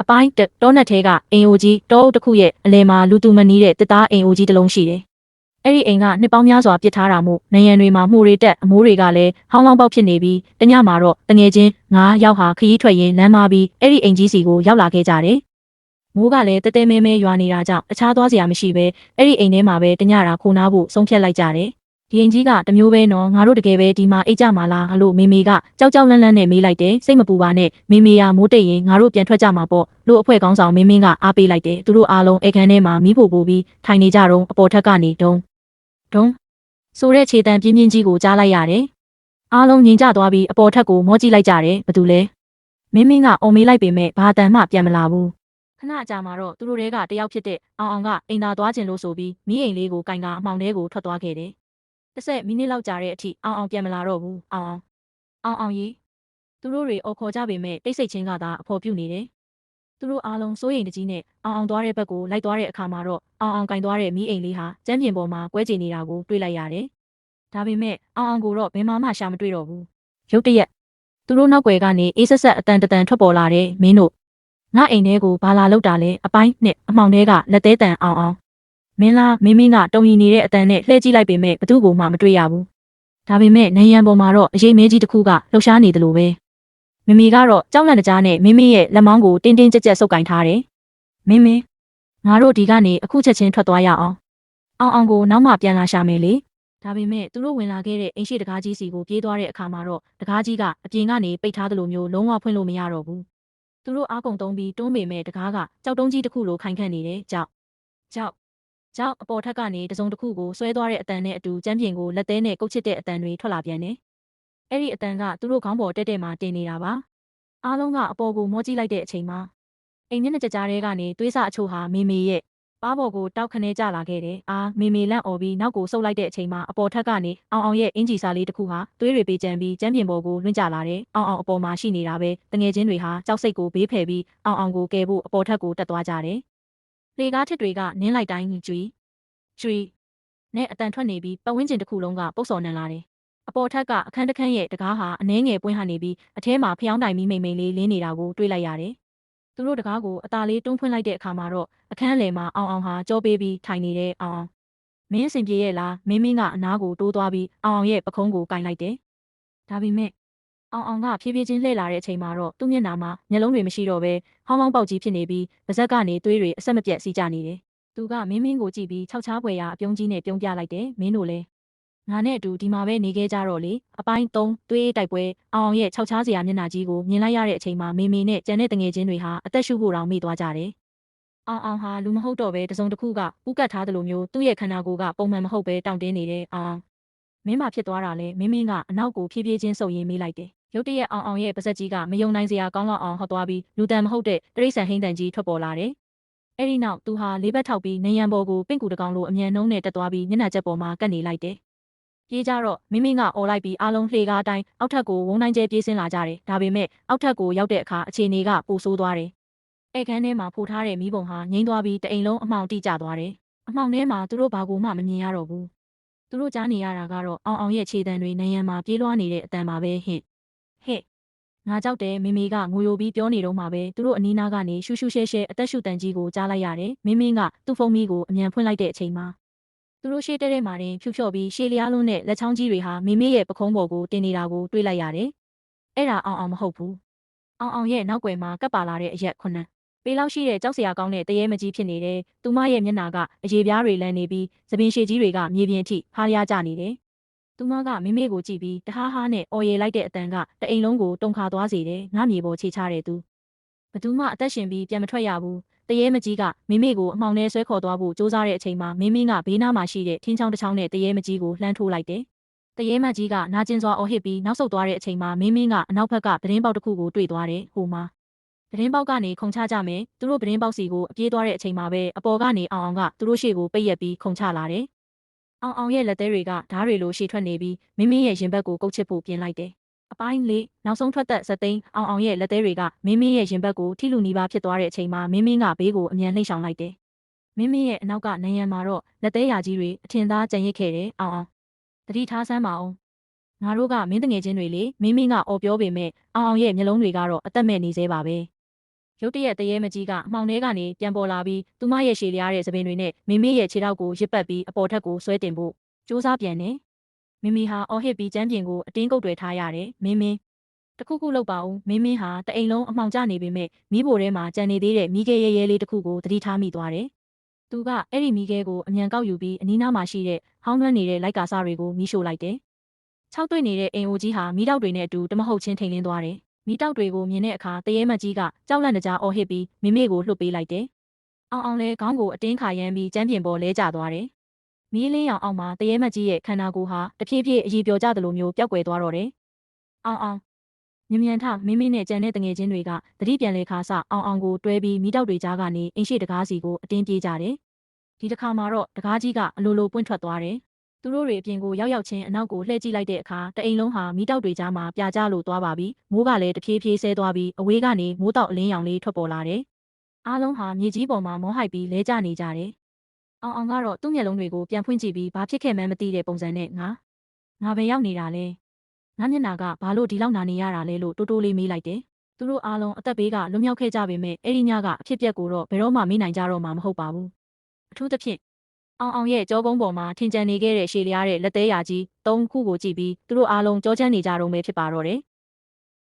ပိုင်းတောနက်ထဲကအိမ်အိုကြီးတောအုပ်တစ်ခုရဲ့အလယ်မှာလူသူမနီးတဲ့တစ်သားအိမ်အိုကြီးတစ်လုံးရှိတယ်။အဲ့ဒီအိမ်ကနှစ်ပေါင်းများစွာပစ်ထားတာမို့နယံတွေမှာမှုတွေတက်အမိုးတွေကလည်းဟောင်းလောင်းပေါက်ဖြစ်နေပြီးတညမှာတော့တငယ်ချင်း9ယောက်ဟာခရီးထွက်ရင်းလမ်းမပြီးအဲ့ဒီအိမ်ကြီးစီကိုရောက်လာခဲ့ကြတယ်။မိုးကလည်းတဲတဲမဲရွာနေတာကြောင့်တခြားသွားစရာမရှိပဲအဲ့ဒီအိမ်ထဲမှာပဲတညတာခိုးနားဖို့ဆုံးဖြတ်လိုက်ကြတယ်။ဒီအိမ်ကြီးကတမျိုးပဲနော်ငါတို့တကယ်ပဲဒီမှာအိတ်ကြမှာလားလို့မေမေကကြောက်လန့်နဲ့မေးလိုက်တယ်စိတ်မပူပါနဲ့မေမေကမိုးတိတ်ရင်ငါတို့ပြန်ထွက်ကြမှာပေါ့လို့အဖွဲ့ကောင်းဆောင်မင်းကအားပေးလိုက်တယ်သူတို့အားလုံးအခန်းထဲမှာမီးဖိုပိုးပြီးထိုင်နေကြတော့အပေါ်ထက်ကနေဒုံဆိုတဲ့ခြေတံပြင်းကြီးကိုကြားလိုက်ရတယ်အားလုံးငြိမ်ကြသွားပြီးအပေါ်ထက်ကိုမောကြည့်လိုက်ကြတယ်ဘာတူလဲမင်းကအော်မေးလိုက်ပေမဲ့ဘာတန်မှပြန်မလာဘူးခဏကြာမှာတော့သူတို့တွေကတယောက်ဖြစ်တဲ့အောင်ကအိမ်သာသွားခြင်းလို့ဆိုပြီးမီးအိမ်လေးကိုကင်ကအမှောင်ထဲကိုထွက်သွားခဲ့တယ်10မိနစ်လောက်ကြာတဲ့အထိအောင်ပြန်မလာတော့ဘူးအောင်ကြီးသူတို့တွေအော်ခေါ်ကြပေမဲ့တိတ်ဆိတ်ချင်းကသာအဖော်ပြုတ်နေတယ်သူတို့အားလုံးစိုးရိမ်တကြီးနဲ့အောင်သွားတဲ့ဘက်ကိုလိုက်သွားတဲ့အခါမှာတော့အောင်ကင်သွားတဲ့မီးအိမ်လေးဟာကျမ်းပြင်ပေါ်မှာကွဲကြေနေတာကိုတွေ့လိုက်ရတယ်ဒါပေမဲ့အောင်ကိုတော့ဘယ်မှရှာမတွေ့တော့ဘူးရုတ်တရက်သူတို့နောက်ွယ်ကနေအေးဆက်အတန်ထွက်ပေါ်လာတဲ့မင်းတို့ငါအိမ်ထဲကိုဘာလာလောက်တာလဲအပိုင်းနဲ့အမှောင်ထဲကလက်သေးတန်အောင်မင်းလားမင်းကတုံရီနေတဲ့အတန်နဲ့လှည့်ကြည့်လိုက်ပေမဲ့ဘသူ့ကိုမှမတွေ့ရဘူးဒါပေမဲ့နယံပေါ်မှာတော့အရေးမဲကြီးတစ်ခုကလှုပ်ရှားနေတယ်လို့ပဲမမေကတော့ကြောက်လန့်တကြားနဲ့မင်းရဲ့လက်မောင်းကိုတင်းကြပ်ဆုပ်ကင်ထားတယ်မင်းငါတို့ဒီကနေအခုချက်ချင်းထွက်သွားရအောင်ကိုနောက်မှပြန်လာရှာမယ်လေဒါပေမဲ့သူတို့ဝင်လာခဲ့တဲ့အိမ်ရှိတကားကြီးစီကိုပြေးသွားတဲ့အခါမှာတော့တကားကြီးကအပြင်ကနေပိတ်ထားသလိုမျိုးလုံးဝဖွင့်လို့မရတော့ဘူးသူတို့အားကုန်သုံးပြီးတွန်းပေမဲ့တကားကကြောက်တုံးကြီးတစ်ခုလိုခိုင်ခန့်နေတယ်ကြောက်အပေါ်ထက်ကနေတစုံတစ်ခုကိုဆွဲသွားတဲ့အတန်နဲ့အတူကျမ်းပြင်ကိုလက်သေးနဲ့ကုတ်ချစ်တဲ့အတန်တွေထွက်လာပြန်တယ်။အဲ့ဒီအတန်ကသူတို့ခေါင်းပေါ်တဲ့မှာတင်နေတာပါ။အားလုံးကအပေါ်ကိုမောကြည့်လိုက်တဲ့အချိန်မှာအိမ်မျက်နှာကြားထဲကနေသွေးစအချို့ဟာမေရဲ့ပါးပေါ်ကိုတောက်ခနဲကျလာခဲ့တယ်။မေလန့်អော်ပြီးနောက်ကိုဆုပ်လိုက်တဲ့အချိန်မှာအပေါ်ထက်ကနေအောင်ရဲ့အင်ဂျီစာလေးတစ်ခုဟာသွေးတွေပေးကြမ်းပြီးကျမ်းပြင်ပေါ်ကိုလွင့်ကျလာတယ်။အောင်အပေါ်မှာရှိနေတာပဲ။တငယ်ချင်းတွေဟာကြောက်စိတ်ကိုဘေးဖယ်ပြီးအောင်ကိုကယ်ဖို့အပေါ်ထက်ကိုတက်သွားကြတယ်။လေကားထစ်တွေကနင်းလိုက်တိုင်းကျွီနဲ့အတန်ထွက်နေပြီးပတ်ဝန်းကျင်တစ်ခုလုံးကပုတ်စော်နံလာတယ်။အပေါ်ထက်ကအခန်းတစ်ခန်းရဲ့တကားဟာအနှဲငယ်ပွင့်ဟနေပြီးအထဲမှာဖျောင်းတိုင်မိန်လေးလင်းနေတာကိုတွေ့လိုက်ရတယ်။သူတို့တကားကိုအသာလေးတွန်းဖွင့်လိုက်တဲ့အခါမှာတော့အခန်းလယ်မှာအောင်ဟာကြောပေးပြီးထိုင်နေတဲ့အောင်မင်းစင်ပြေရဲ့လားမင်းကအနားကိုတိုးသွားပြီးအောင်ရဲ့ပခုံးကိုကင်လိုက်တယ်။ဒါပေမဲ့အောင်ကဖြည်းဖြည်းချင်းလှည့်လာတဲ့အချိန်မှာတော့သူ့မျက်နှာမှာမျက်လုံးတွေမရှိတော့ဘဲဟောင်းပေါက်ကြီးဖြစ်နေပြီးပါးစပ်ကနေသွေးတွေအဆက်မပြတ်စီးကျနေတယ်။သူကမင်းကိုကြည့်ပြီးခြောက်ချားဖွယ်ရာအပြုံးကြီးနဲ့ပြုံးပြလိုက်တယ်မင်းတို့လည်းငါနဲ့အတူဒီမှာပဲနေခဲ့ကြတော့လေအပိုင်း3သွေးတိုက်ပွဲအောင်ရဲ့ခြောက်ချားစရာမျက်နှာကြီးကိုမြင်လိုက်ရတဲ့အချိန်မှာမေနဲ့ကျန်တဲ့တငယ်ချင်းတွေဟာအသက်ရှူဖို့တောင်မေ့သွားကြတယ်အောင်ဟာလူမဟုတ်တော့ပဲတစုံတစ်ခုကပူးကတ်ထားသလိုမျိုးသူ့ရဲ့ခန္ဓာကိုယ်ကပုံမှန်မဟုတ်ပဲတောင့်တင်းနေတယ်အောင်မင်းမဖြစ်သွားတာလဲမင်းကအနောက်ကိုဖြည်းဖြည်းချင်းဆုပ်ရင်းမေးလိုက်တယ်ရုတ်တရက်အောင်ရဲ့ပါးစပ်ကြီးကမယုံနိုင်စရာကောင်းတော့အောင်ဟော့သွားပြီးလူတန်မဟုတ်တဲ့တရိษံဟိမ့်တန်ကြီးထွက်ပေါ်လာတယ်အဲ့ဒီနောက်သူဟာလေးဘက်ထောက်ပြီးနေရန်ပေါ်ကိုပင့်ကူတကောင်လိုအမြန်နှုံးနဲ့တက်သွားပြီးမျက်နှာချက်ပေါ်မှာကပ်နေလိုက်တယ်။ပြေးကြတော့မင်းကအော်လိုက်ပြီးအားလုံးလှေကားတိုင်းအောက်ထပ်ကိုဝုန်းတိုင်းကျဲပြေးဆင်းလာကြတယ်။ဒါပေမဲ့အောက်ထပ်ကိုရောက်တဲ့အခါအခြေအနေကပိုဆိုးသွားတယ်။ဧကန်ထဲမှာဖိုထားတဲ့မီးပုံဟာငိမ့်သွားပြီးတအိမ်လုံးအမှောင်တိကျသွားတယ်။အမှောင်ထဲမှာသူတို့ဘာကိုမှမမြင်ရတော့ဘူး။သူတို့ကြားနေရတာကတော့အောင်ရဲ့ခြေတံတွေနေရန်မှာပြေးလွှားနေတဲ့အတန်ပါပဲဟဲ့ငါကြောက်တယ်မေကငိုယိုပြီးပြောနေတော့မှပဲသူတို့အနီးနားကနေရှူးရှဲအသက်ရှူတန်ကြီးကိုကြားလိုက်ရတယ်မင်းကသူ့ဖုန်းမီးကိုအမြန်ဖွင့်လိုက်တဲ့အချိန်မှာသူတို့ရှေ့တဲ့မှာတင်ဖြူဖြော့ပြီးရှေ့လျားလုံးနဲ့လက်ချောင်းကြီးတွေဟာမေရဲ့ပခုံးပေါ်ကိုတင်နေတာကိုတွေ့လိုက်ရတယ်အဲ့ဒါအောင်မဟုတ်ဘူးအောင်ရဲ့နောက်ွယ်မှာကပ်ပါလာတဲ့အရက်ခုနှစ်ပေလောက်ရှိတဲ့ကြောက်စရာကောင်းတဲ့တရေမကြီးဖြစ်နေတယ်သူမရဲ့မျက်နှာကအရေပြားတွေလန်နေပြီးသပင်ရှည်ကြီးတွေကမြေပြင်အထိဖားရကြနေတယ်သူမကမေကိုကြည့်ပြီးတဟားဟားနဲ့အော်ရည်လိုက်တဲ့အတန်ကတအိမ်လုံးကိုတုန်ခါသွားစေတယ်ငါမြေပေါ်ခြေချတဲ့သူဘသူမှအသက်ရှင်ပြီးပြန်မထွက်ရဘူးတရေမကြီးကမေကိုအမှောင်ထဲဆွဲခေါ်သွားဖို့စူးစမ်းတဲ့အချိန်မှာမင်းကဘေးနားမှာရှိတဲ့ထင်းချောင်းတစ်ချောင်းနဲ့တရေမကြီးကိုလှမ်းထိုးလိုက်တယ်တရေမကြီးကနာကျင်စွာအော်ဟစ်ပြီးနောက်ဆုတ်သွားတဲ့အချိန်မှာမင်းကအနောက်ဘက်ကပတင်းပေါက်တစ်ခုကိုတွေ့သွားတယ်ဟိုမှာပတင်းပေါက်ကနေခုံချကြမယ်သူတို့ပတင်းပေါက်စီကိုအပြေးသွားတဲ့အချိန်မှာပဲအပေါ်ကနေအောင်ကသူတို့ရှေ့ကိုပိတ်ရက်ပြီးခုံချလာတယ်အောင်ရဲ့လက်သေးတွေကဓားတွေလိုရှည်ထွက်နေပြီးမင်းရဲ့ရင်ဘတ်ကိုကုတ်ချစ်ဖို့ပြင်လိုက်တယ်။အပိုင်းလေးနောက်ဆုံးထွက်သက်ဇက်သိန်းအောင်ရဲ့လက်သေးတွေကမင်းရဲ့ရင်ဘတ်ကိုထိလူနီးပါးဖြစ်သွားတဲ့အချိန်မှာမင်းကဘေးကိုအမြန်လှိမ့်ဆောင်လိုက်တယ်။မင်းရဲ့အနောက်ကနယံမှာတော့လက်သေးရာကြီးတွေအထင်သားကြံရစ်ခဲ့တယ်အောင်။တတိထားစမ်းပါအောင်။ငါတို့ကမင်းတငယ်ချင်းတွေလေမင်းကအော်ပြောပေမဲ့အောင်ရဲ့မျက်လုံးတွေကတော့အသက်မဲ့နေသေးပါပဲ ရုတ်တရက်တရေမကြီးကအမှောင်ထဲကနေပြန်ပေါ်လာပြီးသူမရဲ့ရှည်လျားတဲ့သပင်တွေနဲ့မိမိရဲ့ခြေထောက်ကိုရစ်ပတ်ပြီးအပေါ်ထက်ကိုဆွဲတင်ဖို့စူးစမ်းပြန်နေမိမိဟာအော်ဟစ်ပြီးကျမ်းပြင်ကိုအတင်းကုတ်တွေထားရတယ်မင်းတခုခုလောက်ပါဦးမင်းဟာတအိမ်လုံးအမှောင်ကျနေပေမဲ့မိဘထဲမှာကြံနေသေးတဲ့မိခဲရဲရဲလေးတစ်ခုကိုသတိထားမိသွားတယ်သူကအဲ့ဒီမိခဲကိုအမြန်ကောက်ယူပြီးအနီးနားမှာရှိတဲ့ဟောင်းနှွမ်းနေတဲ့လိုက်ကားစားတွေကိုမီးရှို့လိုက်တယ်။၆တွေ့နေတဲ့အိမ်အိုကြီးဟာမီးတောက်တွေနဲ့အတူတမဟုတ်ချင်းထိန်လင်းသွားတယ်။မီးတောက်တွေကိုမြင်တဲ့အခါတရေမကြီးကကြောက်လန့်တကြားအော်ဟစ်ပြီးမိမိကိုလှုပ်ပေးလိုက်တယ်။အောင်အောင်လဲခေါင်းကိုအတင်းခါရမ်းပြီးကျမ်းပြင်ပေါ်လဲကျသွားတယ်။မီးလင်းရောင်အောက်မှာတရေမကြီးရဲ့ခန္ဓာကိုယ်ဟာတဖြည်းဖြည်းအရီပျော်ကျသလိုမျိုးပျောက်ကွယ်သွားတော့တယ်။အောင်မြန်ထမိမိနဲ့ကြံတဲ့တငယ်ချင်းတွေကသတိပြန်လဲခါစအောင်ကိုတွဲပြီးမီးတောက်တွေကြားကနေအိမ်ရှိတကားစီကိုအတင်းပြေးကြတယ်။ဒီတစ်ခါမှာတော့တကားကြီးကအလိုလိုပွင့်ထွက်သွားတယ်။သူတို့တွေအပြင်ကိုရောက်ချင်းအနောက်ကိုလှည့်ကြည့်လိုက်တဲ့အခါတအိမ်လုံးဟာမီးတောက်တွေကြားမှာပြာကျလို့သွားပါပြီ။မိုးကလည်းတဖြည်းဖြည်းဆဲသွားပြီးအဝေးကနေမိုးတောက်အလင်းရောင်လေးထွက်ပေါ်လာတယ်။အားလုံးဟာမြေကြီးပေါ်မှာမောဟိုက်ပြီးလဲကျနေကြတယ်။အောင်ကတော့သူ့မျက်လုံးတွေကိုပြန်ဖွင့်ကြည့်ပြီးဘာဖြစ်ခဲ့မှန်းမသိတဲ့ပုံစံနဲ့ငါပဲရောက်နေတာလဲ။ငါမျက်နာကဘာလို့ဒီလောက်နာနေရတာလဲလို့တိုးတိုးလေးမေးလိုက်တယ်။သူတို့အားလုံးအသက်ဘေးကလွတ်မြောက်ခဲ့ကြပေမဲ့အဲ့ဒီညကအဖြစ်ပြက်ကိုတော့ဘယ်တော့မှမေးနိုင်ကြတော့မှာမဟုတ်ပါဘူး။အထူးသဖြင့်အောင်ရဲ့ကြောကုန်းပေါ်မှာထင်ကျန်နေခဲ့တဲ့ရှည်လျားတဲ့လက်သေးရာကြီး၃ခုကိုကြည့်ပြီးသူတို့အားလုံးကြောချမ်းနေကြတော့မယ်ဖြစ်ပါတော့တယ်